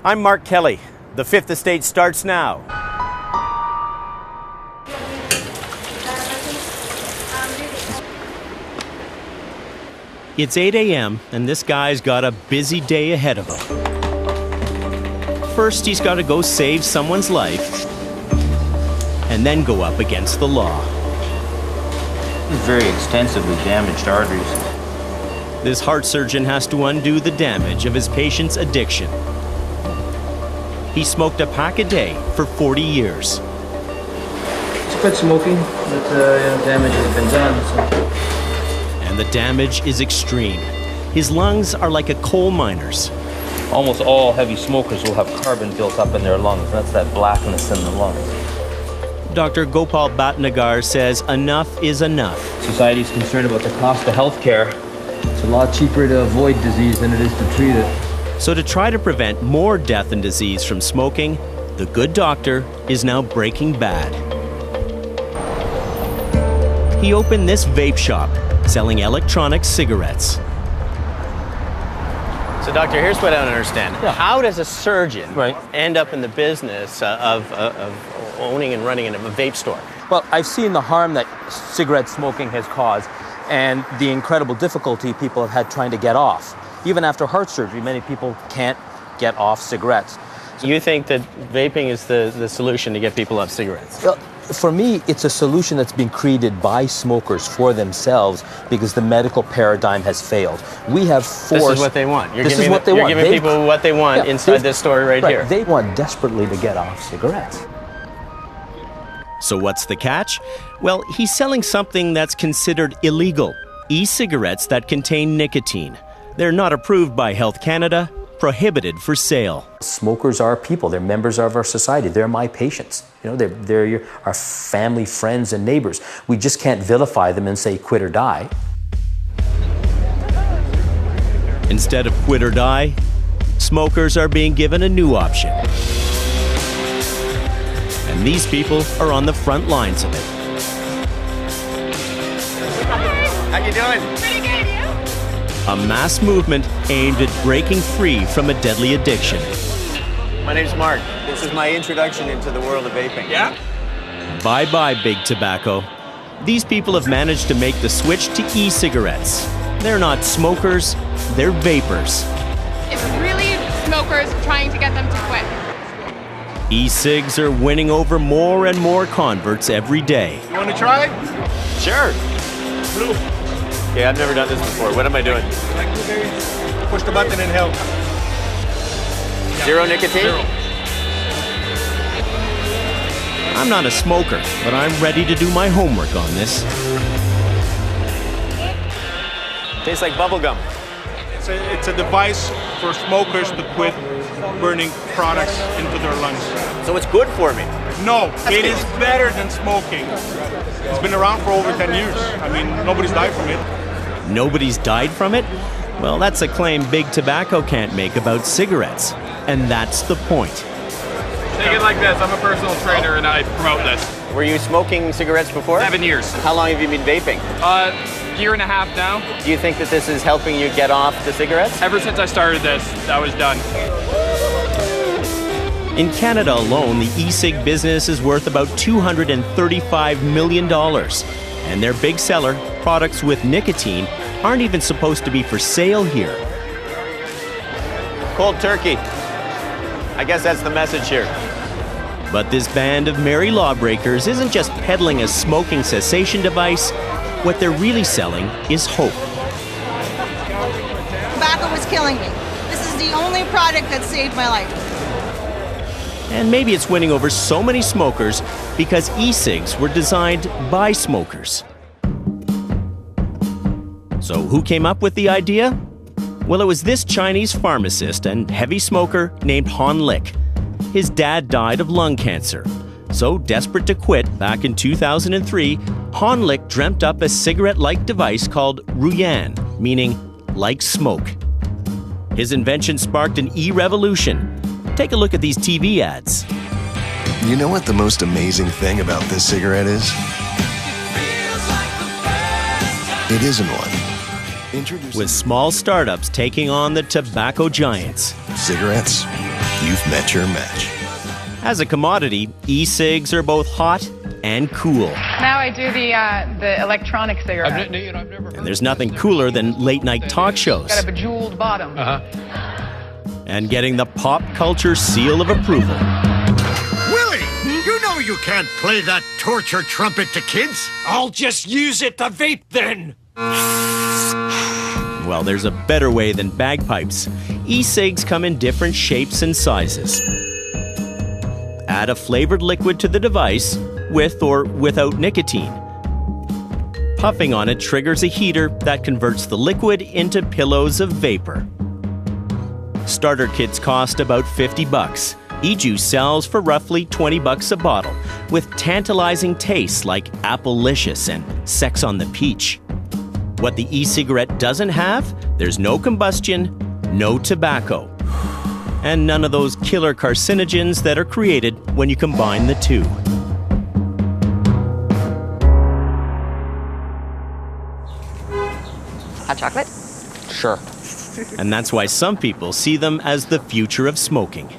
I'm Mark Kelly. The Fifth Estate starts now. It's 8 a.m. and this guy's got a busy day ahead of him. First, he's got to go save someone's life and then go up against the law. Very extensively damaged arteries. This heart surgeon has to undo the damage of his patient's addiction. He smoked a pack a day for 40 years. It's quit smoking, but damage has been done. So. And the damage is extreme. His lungs are like a coal miner's. Almost all heavy smokers will have carbon built up in their lungs. That's that blackness in the lungs. Dr. Gopal Bhatnagar says enough is enough. Society's concerned about the cost of health care. It's a lot cheaper to avoid disease than it is to treat it. So to try to prevent more death and disease from smoking, the good doctor is now breaking bad. He opened this vape shop, selling electronic cigarettes. So, doctor, here's what I don't understand. Yeah. How does a surgeon Right. end up in the business of owning and running a vape store? Well, I've seen the harm that cigarette smoking has caused and the incredible difficulty people have had trying to get off. Even after heart surgery, many people can't get off cigarettes. You think that vaping is the solution to get people off cigarettes? Well, for me, it's a solution that's been created by smokers for themselves because the medical paradigm has failed. We have forced... This is what they want. You're giving people what they want inside this story right here. They want desperately to get off cigarettes. So what's the catch? Well, he's selling something that's considered illegal. E-cigarettes that contain nicotine. They're not approved by Health Canada, prohibited for sale. Smokers are people. They're members of our society. They're my patients. You know, they're our family, friends, and neighbors. We just can't vilify them and say quit or die. Instead of quit or die, smokers are being given a new option. And these people are on the front lines of it. How you doing? Pretty good, you? A mass movement aimed at breaking free from a deadly addiction. My name's Mark. This is my introduction into the world of vaping. Yeah? Bye-bye, big tobacco. These people have managed to make the switch to e-cigarettes. They're not smokers, they're vapors. It's really smokers trying to get them to quit. E-cigs are winning over more and more converts every day. You want to try? Sure. Yeah, I've never done this before. What am I doing? Push the button and help. Zero nicotine? Zero. I'm not a smoker, but I'm ready to do my homework on this. Tastes like bubble gum. It's a device for smokers to quit burning products into their lungs. So it's good for me? No, it is better than smoking. It's been around for over 10 years. I mean, nobody's died from it. Nobody's died from it? Well, that's a claim big tobacco can't make about cigarettes. And that's the point. Take it like this. I'm a personal trainer and I promote this. Were you smoking cigarettes before? 7 years. How long have you been vaping? Year and a half now. Do you think that this is helping you get off the cigarettes? Ever since I started this, that was done. In Canada alone, the e-cig business is worth about $235 million. And their big seller, products with nicotine, aren't even supposed to be for sale here. Cold turkey. I guess that's the message here. But this band of merry lawbreakers isn't just peddling a smoking cessation device. What they're really selling is hope. Tobacco was killing me. This is the only product that saved my life. And maybe it's winning over so many smokers because e-cigs were designed by smokers. So who came up with the idea? Well, it was this Chinese pharmacist and heavy smoker named Han Lik. His dad died of lung cancer. So, desperate to quit back in 2003, Han Lik dreamt up a cigarette-like device called Ruyan, meaning like smoke. His invention sparked an e-revolution. Take a look at these TV ads. You know what the most amazing thing about this cigarette is? It isn't one. With small startups taking on the tobacco giants. Cigarettes, you've met your match. As a commodity, e-cigs are both hot and cool. Now I do the electronic cigarette. And there's nothing cooler than late-night talk shows. Got a bejeweled bottom. And getting the pop culture seal of approval. Willie, you know you can't play that torture trumpet to kids. I'll just use it to vape then. Well, there's a better way than bagpipes. E-cigs come in different shapes and sizes. Add a flavored liquid to the device, with or without nicotine. Puffing on it triggers a heater that converts the liquid into pillows of vapor. Starter kits cost about $50. E-juice sells for roughly $20 a bottle, with tantalizing tastes like Applelicious and Sex on the Peach. What the e-cigarette doesn't have, there's no combustion, no tobacco, and none of those killer carcinogens that are created when you combine the two. Hot chocolate? Sure. And that's why some people see them as the future of smoking.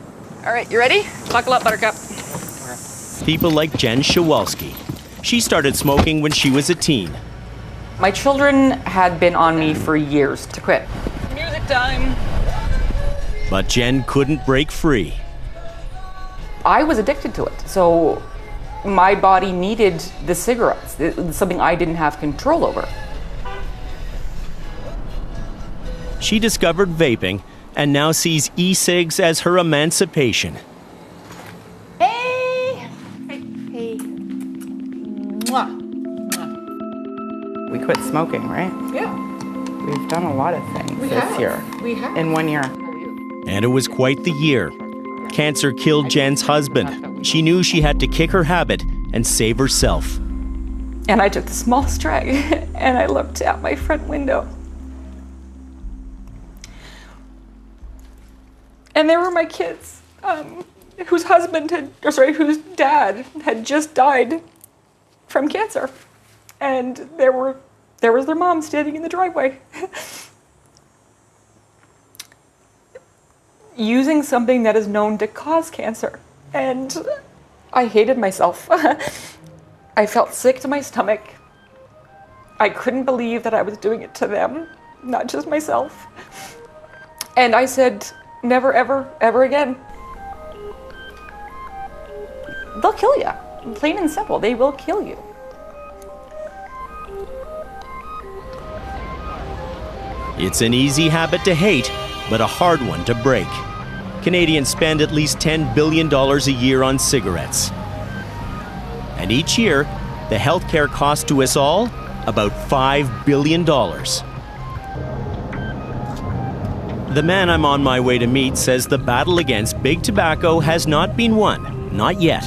All right, you ready? Buckle up, Buttercup. People like Jen Shawalski. She started smoking when she was a teen. My children had been on me for years to quit. Music time. But Jen couldn't break free. I was addicted to it, so my body needed the cigarettes. It was something I didn't have control over. She discovered vaping and now sees e-cigs as her emancipation. Hey! Hey. Mwah. We quit smoking, right? Yeah. We've done a lot of things this year. We have. In 1 year. And it was quite the year. Cancer killed Jen's husband. She knew she had to kick her habit and save herself. And I took the smallest drag and I looked out my front window. And there were my kids, whose dad had just died from cancer. And there was their mom standing in the driveway. Using something that is known to cause cancer. And I hated myself. I felt sick to my stomach. I couldn't believe that I was doing it to them, not just myself. And I said, never, ever, ever again. They'll kill you. Plain and simple, they will kill you. It's an easy habit to hate, but a hard one to break. Canadians spend at least $10 billion a year on cigarettes. And each year, the healthcare cost to us all about $5 billion. The man I'm on my way to meet says the battle against big tobacco has not been won, not yet.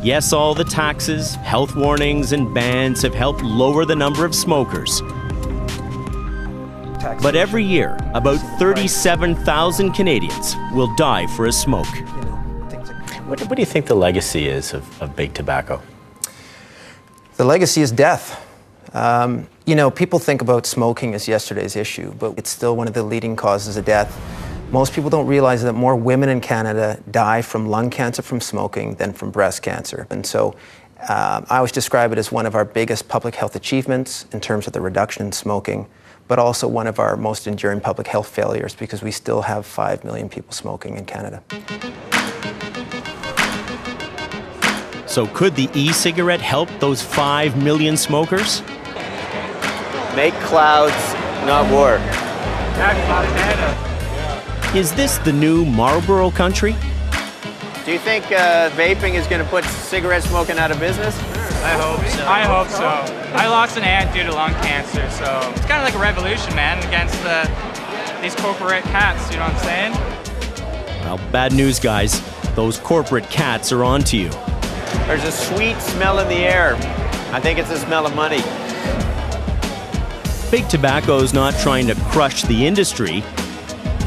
Yes, all the taxes, health warnings, and bans have helped lower the number of smokers. But every year, about 37,000 Canadians will die for a smoke. What do you think the legacy is of big tobacco? The legacy is death. People think about smoking as yesterday's issue, but it's still one of the leading causes of death. Most people don't realize that more women in Canada die from lung cancer from smoking than from breast cancer. And so I always describe it as one of our biggest public health achievements in terms of the reduction in smoking, but also one of our most enduring public health failures because we still have 5 million people smoking in Canada. So could the e-cigarette help those 5 million smokers? Make clouds, not war. Is this the new Marlboro country? Do you think vaping is going to put cigarette smoking out of business? I hope so. I lost an aunt due to lung cancer, so it's kind of like a revolution, man, against these corporate cats, you know what I'm saying? Well, bad news, guys. Those corporate cats are onto you. There's a sweet smell in the air. I think it's the smell of money. Big Tobacco's not trying to crush the industry.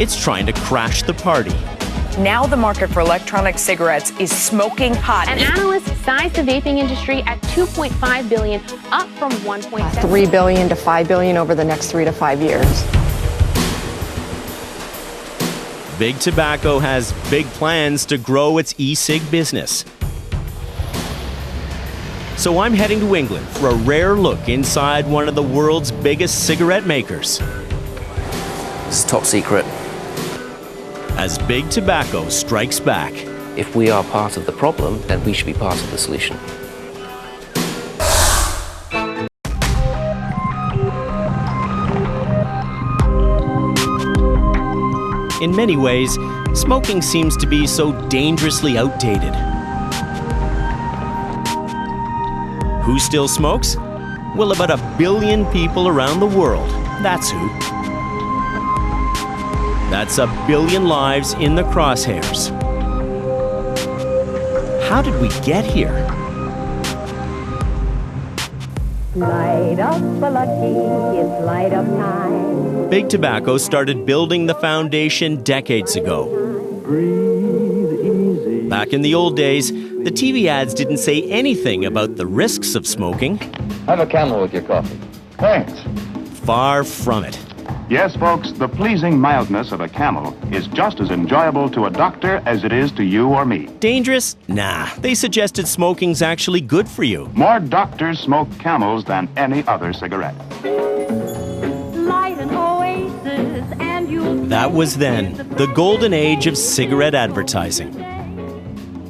It's trying to crash the party. Now the market for electronic cigarettes is smoking hot. And analysts size the vaping industry at $2.5 billion, up from $1.7 $3 billion to $5 billion over the next 3 to 5 years. Big Tobacco has big plans to grow its e-cig business. So I'm heading to England for a rare look inside one of the world's biggest cigarette makers. It's top secret. As Big Tobacco strikes back. If we are part of the problem, then we should be part of the solution. In many ways, smoking seems to be so dangerously outdated. Who still smokes? Well, about 1 billion people around the world. That's who. That's 1 billion lives in the crosshairs. How did we get here? Light up the lucky, it's light up time. Big Tobacco started building the foundation decades ago. Back in the old days, the TV ads didn't say anything about the risks of smoking. Have a Camel with your coffee. Thanks. Far from it. Yes, folks, the pleasing mildness of a Camel is just as enjoyable to a doctor as it is to you or me. Dangerous? Nah, they suggested smoking's actually good for you. More doctors smoke Camels than any other cigarette. Light an oasis and you'll... That was then, the golden age of cigarette advertising.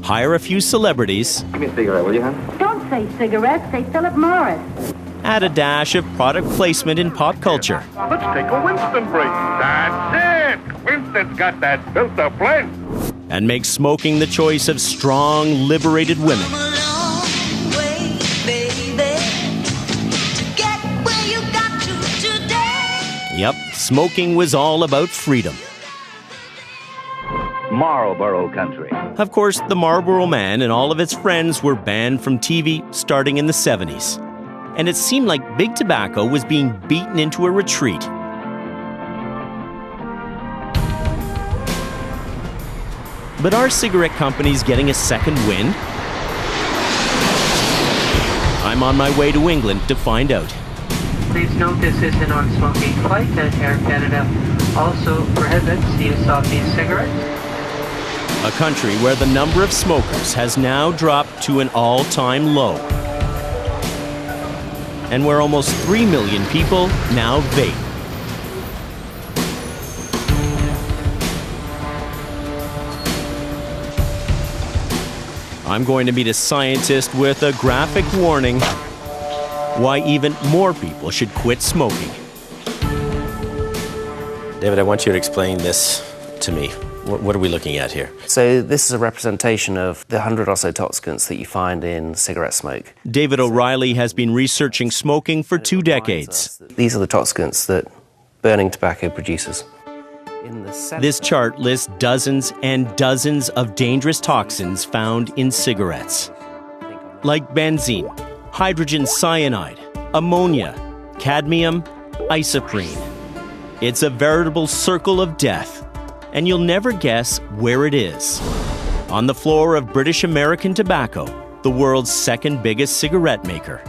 Hire a few celebrities. Give me a cigarette, will you, hon? Don't say cigarettes, say Philip Morris. Add a dash of product placement in pop culture. Let's take a Winston break. That's it! Winston's got that built-up blend. And make smoking the choice of strong, liberated women. Yep, smoking was all about freedom. Marlboro country. Of course, the Marlboro Man and all of its friends were banned from TV starting in the 70s. And it seemed like Big Tobacco was being beaten into a retreat. But are cigarette companies getting a second wind? I'm on my way to England to find out. Please note this is a non-smoking flight and Air Canada also prohibits the use of these cigarettes. A country where the number of smokers has now dropped to an all-time low. And where almost 3 million people now vape. I'm going to meet a scientist with a graphic warning why even more people should quit smoking. David, I want you to explain this to me. What are we looking at here? So this is a representation of the 100 or so toxicants that you find in cigarette smoke. David O'Reilly has been researching smoking for 2 decades. These are the toxicants that burning tobacco produces. This chart lists dozens and dozens of dangerous toxins found in cigarettes. Like benzene, hydrogen cyanide, ammonia, cadmium, isoprene. It's a veritable circle of death. And you'll never guess where it is. On the floor of British American Tobacco, the world's second biggest cigarette maker.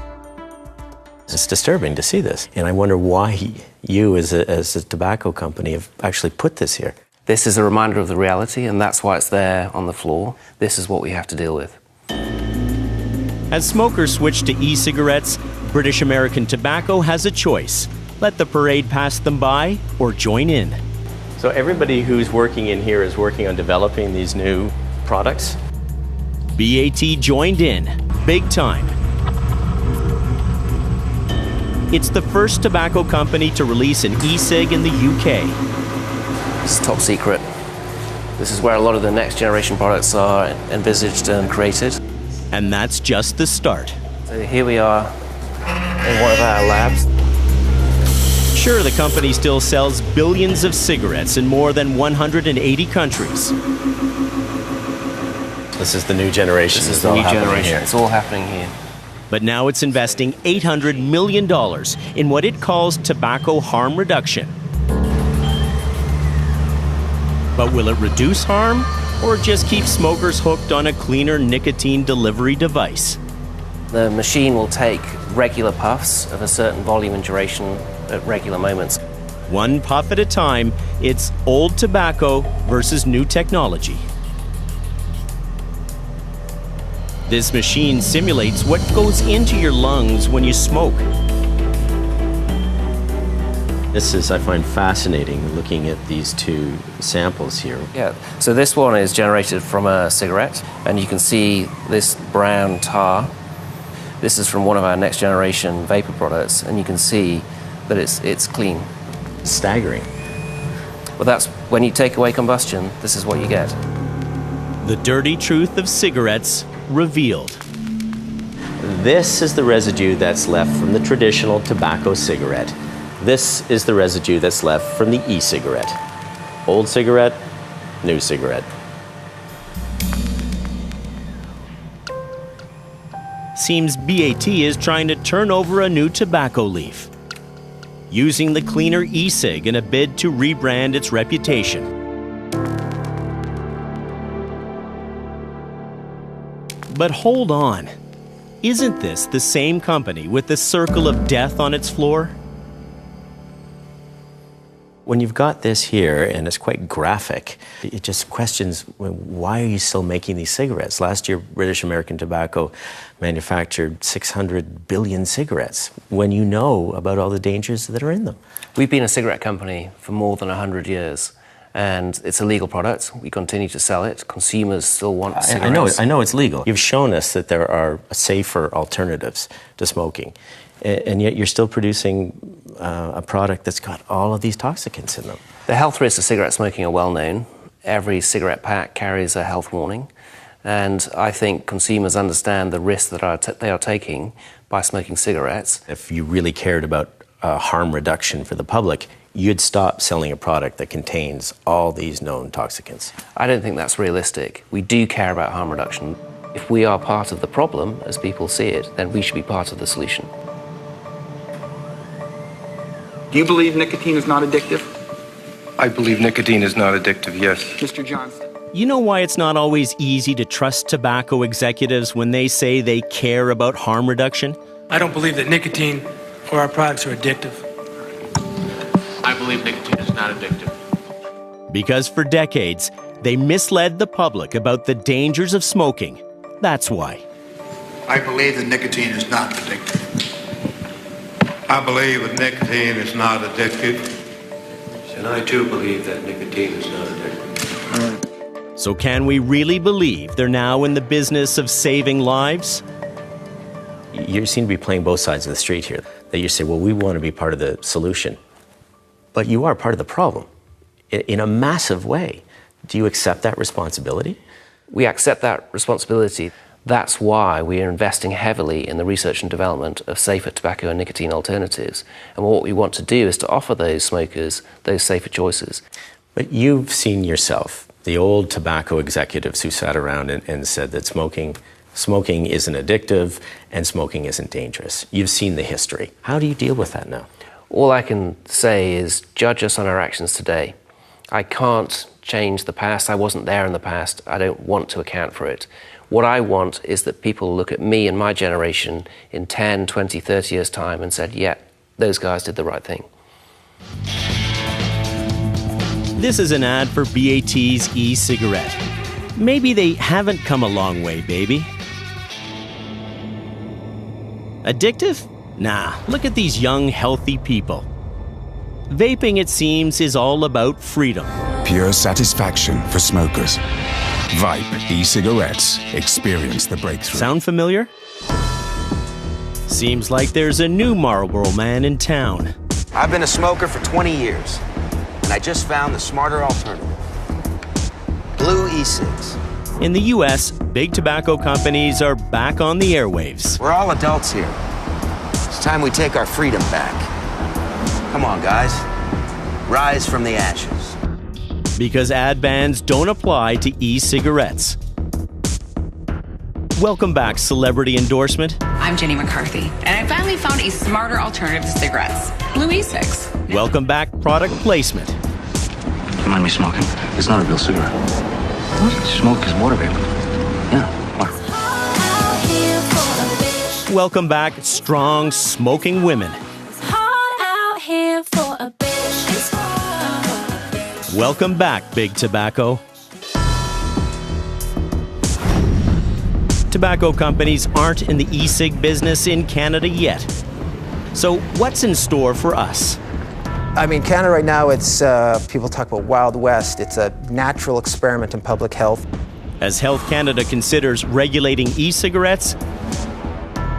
It's disturbing to see this, and I wonder why you, as a tobacco company, have actually put this here. This is a reminder of the reality, and that's why it's there on the floor. This is what we have to deal with. As smokers switch to e-cigarettes, British American Tobacco has a choice. Let the parade pass them by, or join in. So everybody who's working in here is working on developing these new products? BAT joined in, big time. It's the first tobacco company to release an e-cig in the UK. It's top secret. This is where a lot of the next generation products are envisaged and created. And that's just the start. So here we are in one of our labs. Sure, the company still sells billions of cigarettes in more than 180 countries. This is the new generation. This is the new generation. It's all happening here. But now it's investing $800 million in what it calls tobacco harm reduction. But will it reduce harm, or just keep smokers hooked on a cleaner nicotine delivery device? The machine will take regular puffs of a certain volume and duration at regular moments. One puff at a time, it's old tobacco versus new technology. This machine simulates what goes into your lungs when you smoke. This is, I find, fascinating looking at these two samples here. Yeah, so this one is generated from a cigarette, and you can see this brown tar. This is from one of our next generation vapor products, and you can see that it's clean. Staggering. Well, that's when you take away combustion, this is what you get. The dirty truth of cigarettes revealed. This is the residue that's left from the traditional tobacco cigarette. This is the residue that's left from the e-cigarette. Old cigarette, new cigarette. Seems BAT is trying to turn over a new tobacco leaf, using the cleaner e-cig in a bid to rebrand its reputation. But hold on, isn't this the same company with the circle of death on its floor? When you've got this here, and it's quite graphic, it just questions, why are you still making these cigarettes? Last year, British American Tobacco manufactured 600 billion cigarettes, when you know about all the dangers that are in them. We've been a cigarette company for more than 100 years, and it's a legal product. We continue to sell it. Consumers still want cigarettes. I know it's legal. You've shown us that there are safer alternatives to smoking, and yet you're still producing a product that's got all of these toxicants in them. The health risks of cigarette smoking are well known. Every cigarette pack carries a health warning, and I think consumers understand the risks that they are taking by smoking cigarettes. If you really cared about harm reduction for the public, you'd stop selling a product that contains all these known toxicants. I don't think that's realistic. We do care about harm reduction. If we are part of the problem, as people see it, then we should be part of the solution. Do you believe nicotine is not addictive? I believe nicotine is not addictive, yes. Mr. Johnston? You know why it's not always easy to trust tobacco executives when they say they care about harm reduction? I don't believe that nicotine or our products are addictive. I believe nicotine is not addictive. Because for decades, they misled the public about the dangers of smoking. That's why. I believe that nicotine is not addictive. I believe that nicotine is not addictive. And I too believe that nicotine is not addictive. So can we really believe they're now in the business of saving lives? You seem to be playing both sides of the street here. That you say, well, we want to be part of the solution. But you are part of the problem in a massive way. Do you accept that responsibility? We accept that responsibility. That's why we are investing heavily in the research and development of safer tobacco and nicotine alternatives. And what we want to do is to offer those smokers those safer choices. But you've seen yourself, the old tobacco executives who sat around and said that smoking isn't addictive and smoking isn't dangerous. You've seen the history. How do you deal with that now? All I can say is judge us on our actions today. I can't change the past. I wasn't there in the past. I don't want to account for it. What I want is that people look at me and my generation in 10, 20, 30 years' time and said, yeah, those guys did the right thing. This is an ad for BAT's e-cigarette. Maybe they haven't come a long way, baby. Addictive? Nah, look at these young, healthy people. Vaping, it seems, is all about freedom. Pure satisfaction for smokers. Vype e-cigarettes. Experience the breakthrough. Sound familiar? Seems like there's a new Marlboro man in town. I've been a smoker for 20 years, and I just found the smarter alternative. Blue e-cigs. In the U.S., big tobacco companies are back on the airwaves. We're all adults here. It's time we take our freedom back. Come on, guys. Rise from the ashes. Because ad bans don't apply to e-cigarettes. Welcome back, celebrity endorsement. I'm Jenny McCarthy, and I finally found a smarter alternative to cigarettes, Blue e-cigs. Welcome back, product placement. Don't mind me smoking. It's not a real cigarette. Smoke is water vapor. Yeah, water. Welcome back, strong, smoking women. Hard out here for a bitch. Welcome back, Big Tobacco. Tobacco companies aren't in the e-cig business in Canada yet. So what's in store for us? I mean, Canada right now, it's, people talk about Wild West. It's a natural experiment in public health. As Health Canada considers regulating e-cigarettes,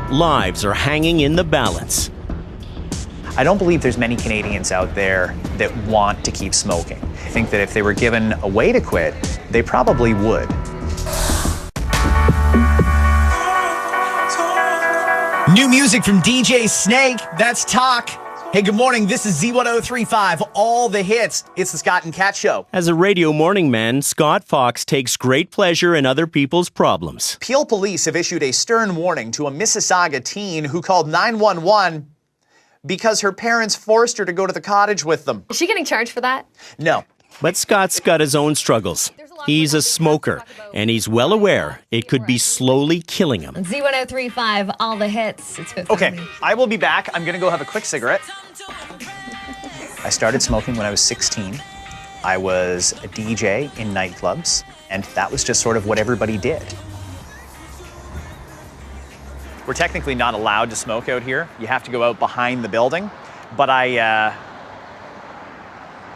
lives are hanging in the balance. I don't believe there's many Canadians out there that want to keep smoking. I think that if they were given a way to quit, they probably would. New music from DJ Snake, that's Talk. Hey, good morning, this is Z1035, all the hits. It's the Scott and Cat Show. As a radio morning man, Scott Fox takes great pleasure in other people's problems. Peel police have issued a stern warning to a Mississauga teen who called 911 because her parents forced her to go to the cottage with them. Is she getting charged for that? No. But Scott's got his own struggles. He's a smoker, and he's well aware it could be slowly killing him. Z1035, all the hits. It's fit for Okay, me. I will be back. I'm gonna go have a quick cigarette. I started smoking when I was 16. I was a DJ in nightclubs, and that was just sort of what everybody did. We're technically not allowed to smoke out here. You have to go out behind the building, but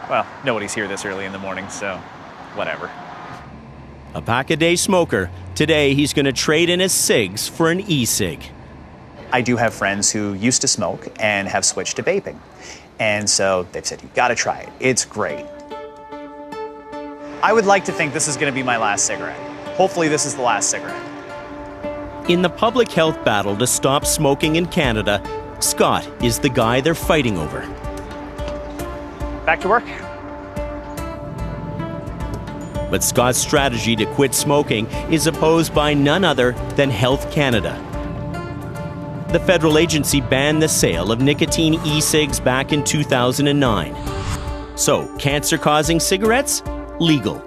well, nobody's here this early in the morning, so whatever. A pack-a-day smoker, today he's going to trade in his cigs for an e-cig. I do have friends who used to smoke and have switched to vaping. And so they've said, you've got to try it. It's great. I would like to think this is going to be my last cigarette. Hopefully this is the last cigarette. In the public health battle to stop smoking in Canada, Scott is the guy they're fighting over. Back to work. But Scott's strategy to quit smoking is opposed by none other than Health Canada. The federal agency banned the sale of nicotine e-cigs back in 2009. So, cancer-causing cigarettes? Legal.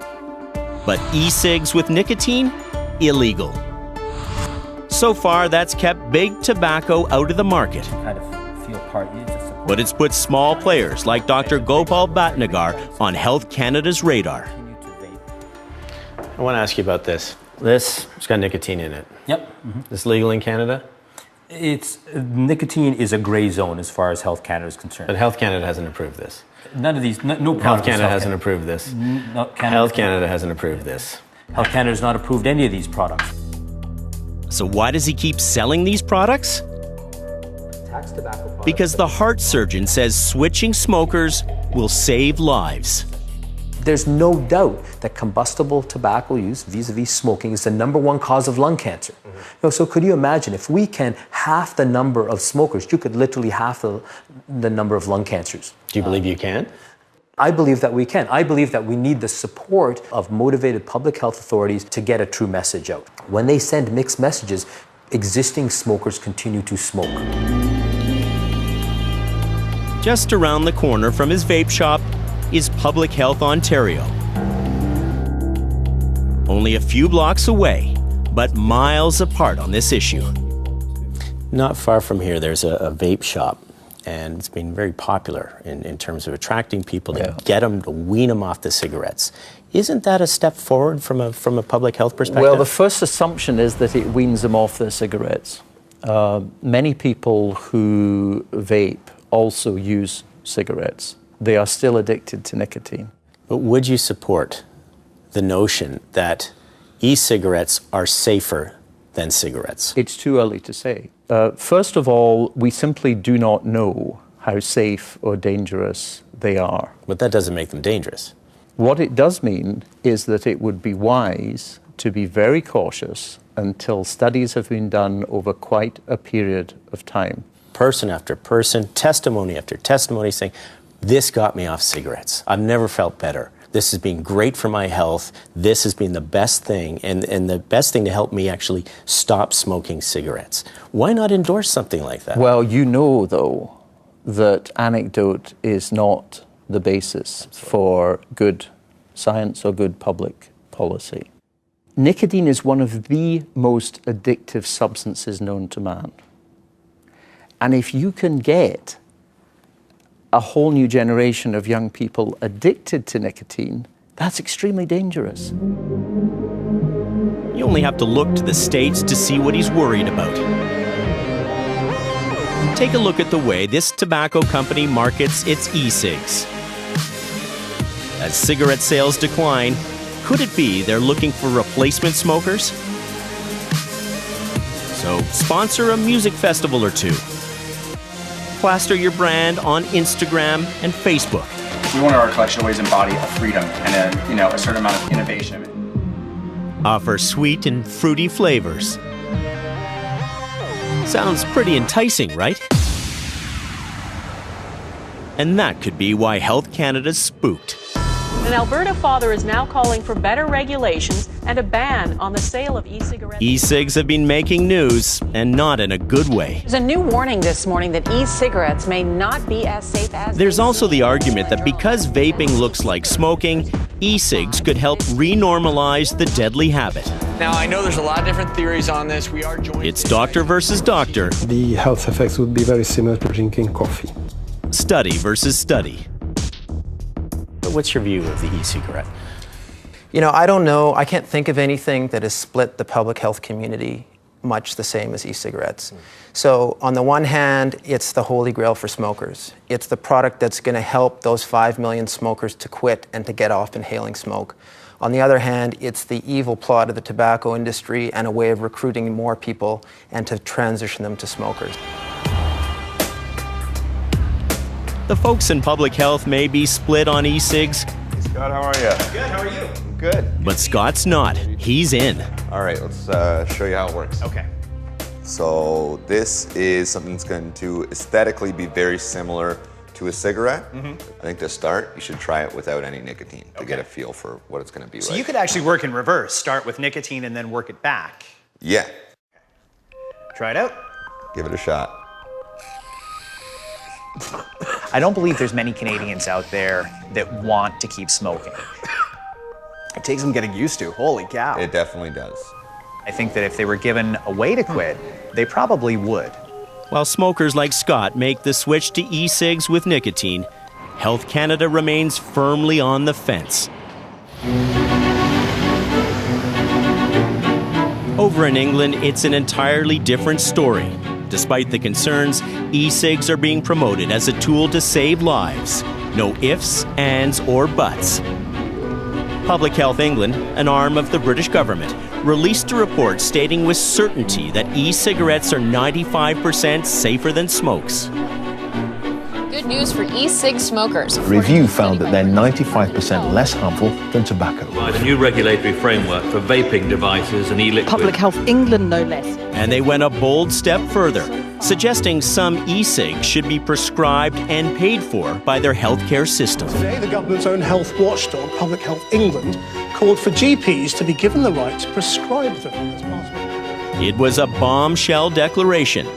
But e-cigs with nicotine? Illegal. So far, that's kept big tobacco out of the market. But it's put small players like Dr. Gopal Bhatnagar on Health Canada's radar. I want to ask you about this. This, it's got nicotine in it. Yep. Is legal in Canada? Nicotine is a gray zone as far as Health Canada is concerned. But Health Canada hasn't approved this. None of these, no product. Health Canada hasn't approved this. Health Canada hasn't approved this. Health Canada has not approved any of these products. So why does he keep selling these products? Because the heart surgeon says switching smokers will save lives. There's no doubt that combustible tobacco use vis-a-vis smoking is the #1 cause of lung cancer. So could you imagine if we can half the number of smokers, you could literally half the number of lung cancers. Do you believe you can? I believe that we can. I believe that we need the support of motivated public health authorities to get a true message out. When they send mixed messages, existing smokers continue to smoke. Just around the corner from his vape shop is Public Health Ontario. Only a few blocks away, but miles apart on this issue. Not far from here, there's a vape shop, and it's been very popular in terms of attracting people to get them, to wean them off the cigarettes. Isn't that a step forward from a public health perspective? Well, the first assumption is that it weans them off their cigarettes. Many people who vape also use cigarettes. They are still addicted to nicotine. But would you support the notion that e-cigarettes are safer than cigarettes? It's too early to say. First of all, we simply do not know how safe or dangerous they are. But that doesn't make them dangerous. What it does mean is that it would be wise to be very cautious until studies have been done over quite a period of time. Person after person, testimony after testimony saying, this got me off cigarettes. I've never felt better. This has been great for my health. This has been the best thing, and the best thing to help me actually stop smoking cigarettes. Why not endorse something like that? Well, you know, though, that anecdote is not the basis for good science or good public policy. Nicotine is one of the most addictive substances known to man. And if you can get a whole new generation of young people addicted to nicotine, that's extremely dangerous. You only have to look to the States to see what he's worried about. Take a look at the way this tobacco company markets its e-cigs. As cigarette sales decline, could it be they're looking for replacement smokers? So sponsor a music festival or two. Plaster your brand on Instagram and Facebook. We want our collection to always embody a freedom and a certain amount of innovation. Offer sweet and fruity flavors. Sounds pretty enticing, right? And that could be why Health Canada's spooked. An Alberta father is now calling for better regulations and a ban on the sale of e-cigarettes. E-cigs have been making news, and not in a good way. There's a new warning this morning that e-cigarettes may not be as safe as... There's also the argument that because vaping looks like smoking, e-cigs could help renormalize the deadly habit. Now, I know there's a lot of different theories on this. We are joined... It's doctor versus doctor. The health effects would be very similar to drinking coffee. Study versus study. But what's your view of the e-cigarette? You know, I don't know. I can't think of anything that has split the public health community much the same as e-cigarettes. So on the one hand, it's the holy grail for smokers. It's the product that's going to help those 5 million smokers to quit and to get off inhaling smoke. On the other hand, it's the evil plot of the tobacco industry and a way of recruiting more people and to transition them to smokers. The folks in public health may be split on e-cigs. Scott, how are you? Good, how are you? Good. But Scott's not. He's in. All right, let's show you how it works. Okay. So this is something that's going to aesthetically be very similar to a cigarette. I think to start, you should try it without any nicotine to get a feel for what it's going to be like. So you could actually work in reverse. Start with nicotine and then work it back. Yeah. Try it out. Give it a shot. I don't believe there's many Canadians out there that want to keep smoking. It takes some getting used to. Holy cow. It definitely does. I think that if they were given a way to quit, they probably would. While smokers like Scott make the switch to e-cigs with nicotine, Health Canada remains firmly on the fence. Over in England, it's an entirely different story. Despite the concerns, e-cigs are being promoted as a tool to save lives. No ifs, ands, or buts. Public Health England, an arm of the British government, released a report stating with certainty that e-cigarettes are 95% safer than smokes. Good news for e-cig smokers. A review found that they're 95% less harmful than tobacco. Provide a new regulatory framework for vaping devices and e-liquid. Public Health England, no less. And they went a bold step further, suggesting some e-cigs should be prescribed and paid for by their healthcare system. Today, the government's own health watchdog, Public Health England, called for GPs to be given the right to prescribe them as part of It was a bombshell declaration.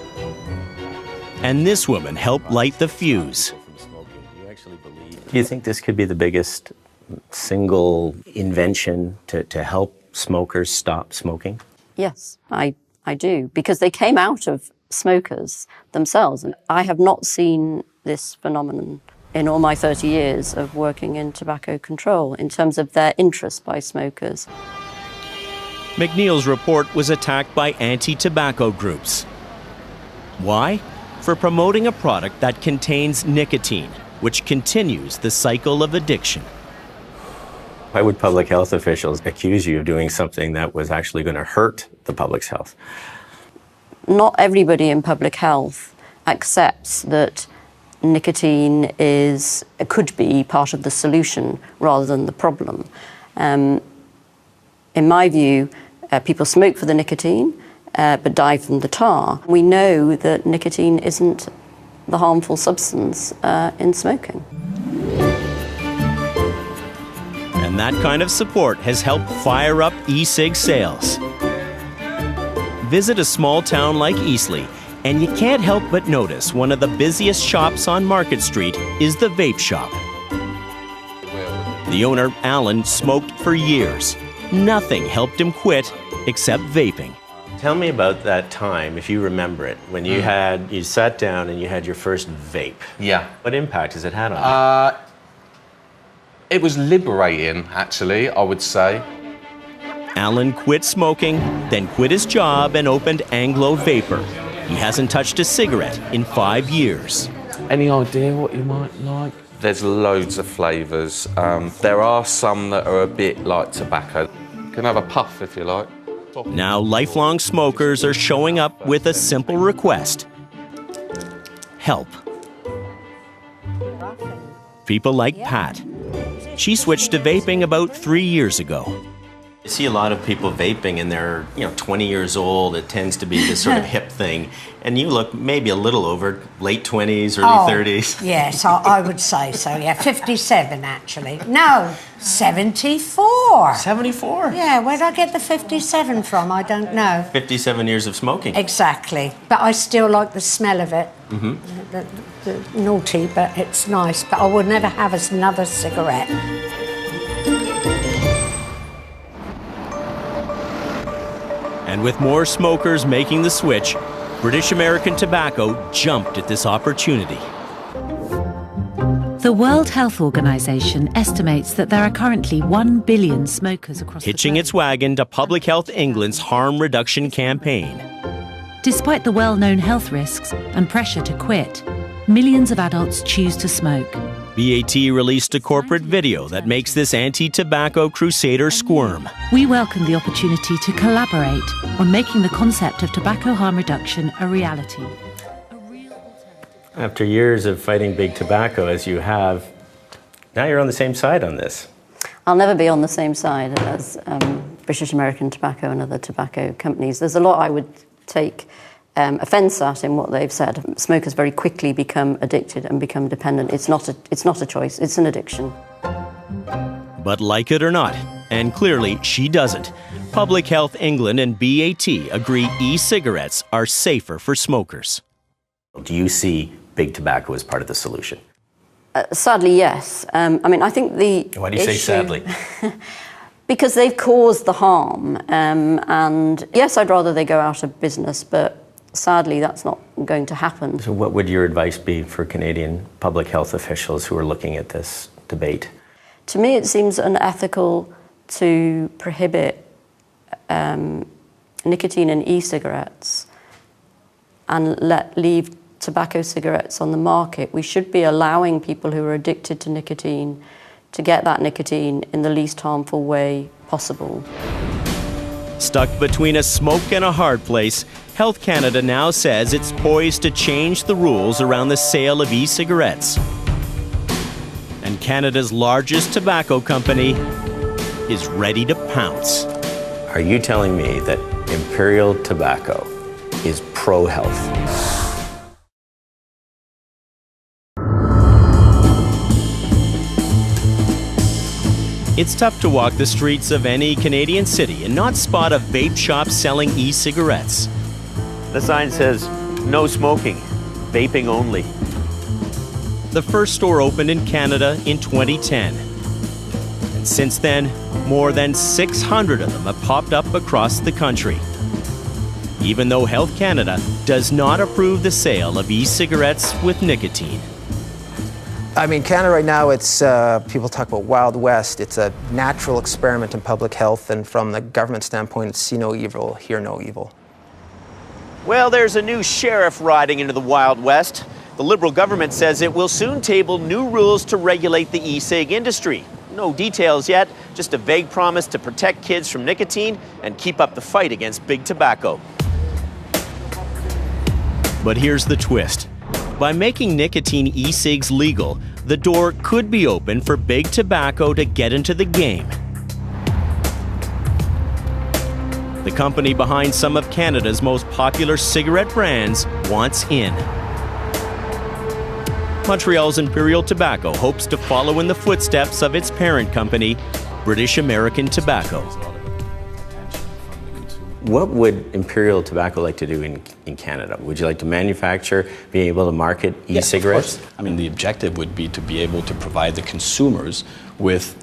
And this woman helped light the fuse. Do you think this could be the biggest single invention to help smokers stop smoking? Yes, I do, because they came out of smokers themselves. And I have not seen this phenomenon in all my 30 years of working in tobacco control in terms of their interest by smokers. McNeil's report was attacked by anti-tobacco groups. Why? For promoting a product that contains nicotine, which continues the cycle of addiction. Why would public health officials accuse you of doing something that was actually going to hurt the public's health? Not everybody in public health accepts that nicotine could be part of the solution rather than the problem. In my view, people smoke for the nicotine, but die from the tar. We know that nicotine isn't the harmful substance in smoking. And that kind of support has helped fire up e-cig sales. Visit a small town like Eastleigh, and you can't help but notice one of the busiest shops on Market Street is the vape shop. The owner, Alan, smoked for years. Nothing helped him quit except vaping. Tell me about that time, if you remember it, when you sat down and you had your first vape. Yeah. What impact has it had on you? It was liberating, actually, I would say. Alan quit smoking, then quit his job and opened Anglo Vapor. He hasn't touched a cigarette in 5 years. Any idea what you might like? There's loads of flavours. There are some that are a bit like tobacco. You can have a puff if you like. Now lifelong smokers are showing up with a simple request. Help. People like Pat. She switched to vaping about 3 years ago. I see a lot of people vaping and they're 20 years old. It tends to be this sort of hip thing. And you look maybe a little over, late 20s, early 30s. Yes, I would say so, yeah. 57, actually. No, 74. 74? Yeah, where'd I get the 57 from? I don't know. 57 years of smoking. Exactly. But I still like the smell of it. Mm-hmm. The naughty, but it's nice. But I would never have another cigarette. And with more smokers making the switch, British American Tobacco jumped at this opportunity. The World Health Organization estimates that there are currently 1 billion smokers across hitching its wagon to Public Health England's harm reduction campaign. Despite the well-known health risks and pressure to quit, millions of adults choose to smoke. BAT released a corporate video that makes this anti-tobacco crusader squirm. We welcome the opportunity to collaborate on making the concept of tobacco harm reduction a reality. After years of fighting big tobacco, as you have, now you're on the same side on this. I'll never be on the same side as British American Tobacco and other tobacco companies. There's a lot I would take offence at in what they've said. Smokers very quickly become addicted and become dependent. It's not a choice, it's an addiction. But like it or not, and clearly she doesn't, Public Health England and BAT agree e-cigarettes are safer for smokers. Do you see big tobacco as part of the solution? Sadly, yes. I think the Why do you say sadly? Because they've caused the harm. And yes, I'd rather they go out of business, but sadly, that's not going to happen. So what would your advice be for Canadian public health officials who are looking at this debate? To me, it seems unethical to prohibit nicotine in e-cigarettes and leave tobacco cigarettes on the market. We should be allowing people who are addicted to nicotine to get that nicotine in the least harmful way possible. Stuck between a smoke and a hard place, Health Canada now says it's poised to change the rules around the sale of e-cigarettes. And Canada's largest tobacco company is ready to pounce. Are you telling me that Imperial Tobacco is pro-health? It's tough to walk the streets of any Canadian city and not spot a vape shop selling e-cigarettes. The sign says, "No smoking, vaping only." The first store opened in Canada in 2010. And since then, more than 600 of them have popped up across the country. Even though Health Canada does not approve the sale of e-cigarettes with nicotine. I mean, Canada right now, it's, people talk about Wild West. It's a natural experiment in public health, and from the government standpoint, it's see no evil, hear no evil. Well, there's a new sheriff riding into the Wild West. The Liberal government says it will soon table new rules to regulate the e-cig industry. No details yet, just a vague promise to protect kids from nicotine and keep up the fight against big tobacco. But here's the twist. By making nicotine e-cigs legal, the door could be open for big tobacco to get into the game. The company behind some of Canada's most popular cigarette brands wants in. Montreal's Imperial Tobacco hopes to follow in the footsteps of its parent company, British American Tobacco. What would Imperial Tobacco like to do in Canada? Would you like to manufacture, be able to market e-cigarettes? Yes, of course. I mean, the objective would be to be able to provide the consumers with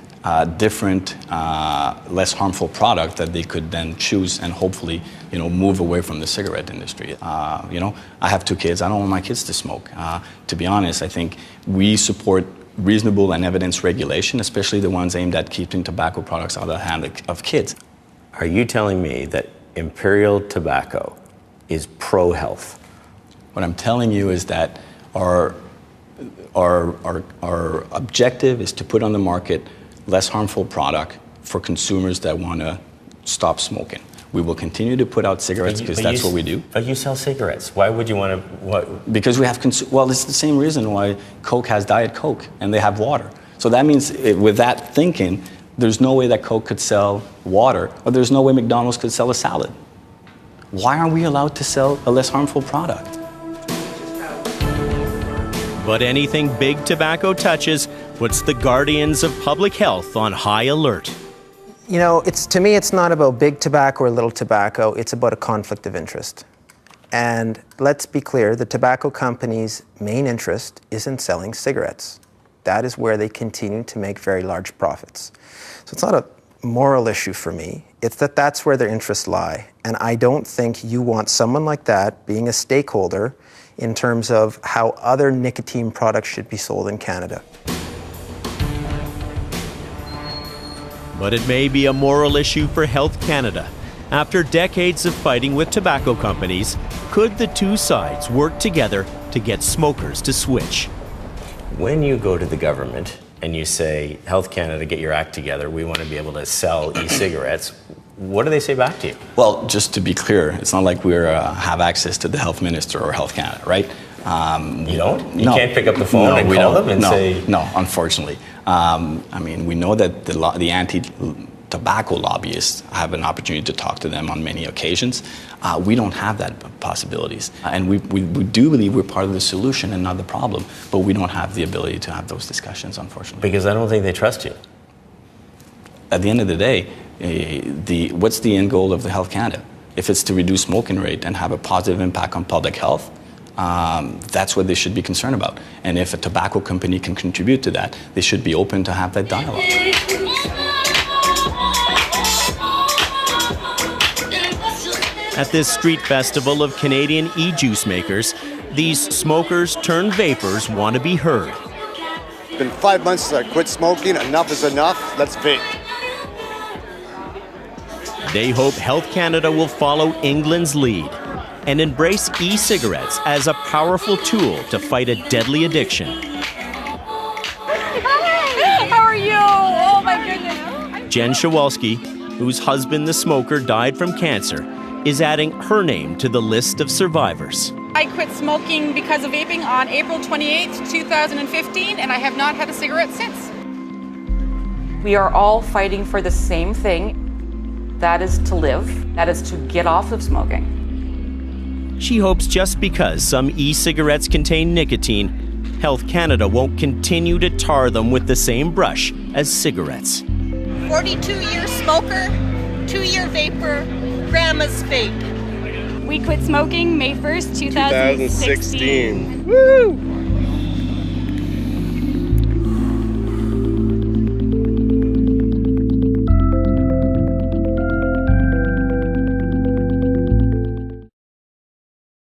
different, less harmful product that they could then choose and hopefully, move away from the cigarette industry. I have 2 kids. I don't want my kids to smoke. To be honest, I think we support reasonable and evidence regulation, especially the ones aimed at keeping tobacco products out of the hand of kids. Are you telling me that Imperial Tobacco is pro-health? What I'm telling you is that our objective is to put on the market less harmful product for consumers that want to stop smoking. We will continue to put out cigarettes because that's what we do. But you sell cigarettes. Why would you want to? Because we have well, it's the same reason why Coke has Diet Coke and they have water. So that means with that thinking, there's no way that Coke could sell water, or there's no way McDonald's could sell a salad. Why aren't we allowed to sell a less harmful product? But anything big tobacco touches puts the guardians of public health on high alert. To me, it's not about big tobacco or little tobacco. It's about a conflict of interest. And let's be clear, the tobacco company's main interest is in selling cigarettes. That is where they continue to make very large profits. So it's not a moral issue for me. It's that's where their interests lie. And I don't think you want someone like that being a stakeholder in terms of how other nicotine products should be sold in Canada. But it may be a moral issue for Health Canada. After decades of fighting with tobacco companies, could the two sides work together to get smokers to switch? When you go to the government and you say, Health Canada, get your act together, we want to be able to sell e-cigarettes, what do they say back to you? Well, just to be clear, it's not like we have access to the health minister or Health Canada, right? You don't? You can't pick up the phone and call them and say... No, unfortunately. We know that the anti-tobacco lobbyists have an opportunity to talk to them on many occasions. We don't have that possibilities. And we do believe we're part of the solution and not the problem, but we don't have the ability to have those discussions, unfortunately. Because I don't think they trust you. At the end of the day, what's the end goal of the Health Canada? If it's to reduce smoking rate and have a positive impact on public health, that's what they should be concerned about. And if a tobacco company can contribute to that, they should be open to have that dialogue. At this street festival of Canadian e-juice makers, these smokers turned vapors want to be heard. It's been 5 months since I quit smoking. Enough is enough. Let's vape. They hope Health Canada will follow England's lead and embrace e-cigarettes as a powerful tool to fight a deadly addiction. Hi, how are you? Oh my goodness. Jen Shawalski, whose husband, the smoker, died from cancer, is adding her name to the list of survivors. I quit smoking because of vaping on April 28th, 2015, and I have not had a cigarette since. We are all fighting for the same thing. That is to live. That is to get off of smoking. She hopes just because some e-cigarettes contain nicotine, Health Canada won't continue to tar them with the same brush as cigarettes. 42-year smoker, 2-year vapor, grandma's vape. We quit smoking May 1st, 2016. Woo!